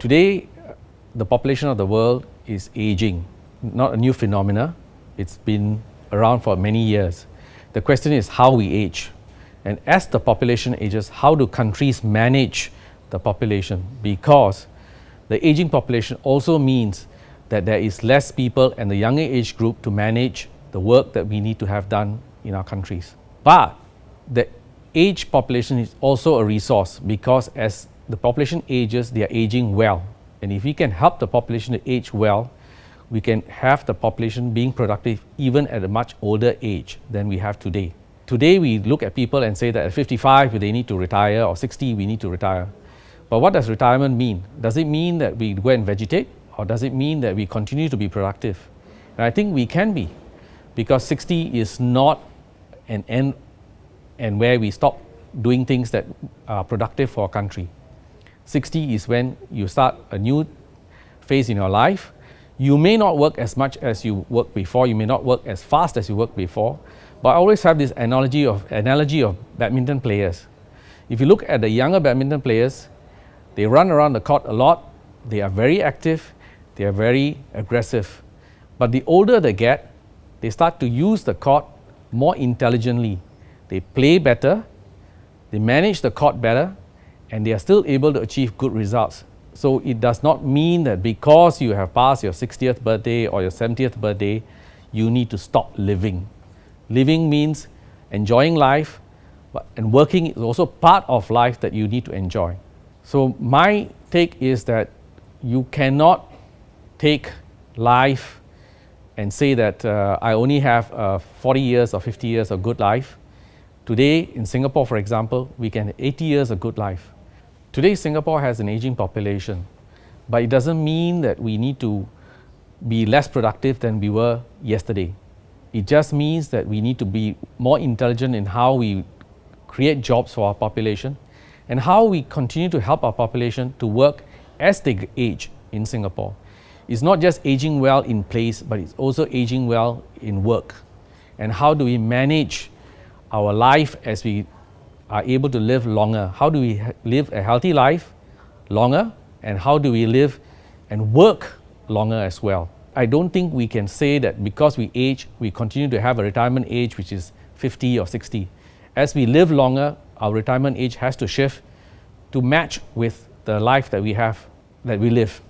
Today, the population of the world is aging, not a new phenomena. It's been around for many years. The question is how we age. And as the population ages, how do countries manage the population? Because the aging population also means that there is less people and the younger age group to manage the work that we need to have done in our countries. But the aged population is also a resource, because as the population ages, they are aging well. And if we can help the population to age well, we can have the population being productive even at a much older age than we have today. Today we look at people and say that at 55 they need to retire, or 60 we need to retire. But what does retirement mean? Does it mean that we go and vegetate, or does it mean that we continue to be productive? And I think we can be, because 60 is not an end and where we stop doing things that are productive for our country. 60 is when you start a new phase in your life. You may not work as much as you worked before, you may not work as fast as you worked before, but I always have this analogy of badminton players. If you look at the younger badminton players, they run around the court a lot, they are very active, they are very aggressive. But the older they get, they start to use the court more intelligently. They play better, they manage the court better, and they are still able to achieve good results. So it does not mean that because you have passed your 60th birthday or your 70th birthday, you need to stop living. Living means enjoying life, and working is also part of life that you need to enjoy. So my take is that you cannot take life and say that I only have 40 years or 50 years of good life. Today in Singapore, for example, we can have 80 years of good life. Today Singapore has an aging population, but it doesn't mean that we need to be less productive than we were yesterday. It just means that we need to be more intelligent in how we create jobs for our population and how we continue to help our population to work as they age in Singapore. It's not just aging well in place, but it's also aging well in work. And how do we manage our life as we are able to live longer? How do we live a healthy life longer, and how do we live and work longer as well? I don't think we can say that because we age, we continue to have a retirement age which is 50 or 60. As we live longer, our retirement age has to shift to match with the life that we live.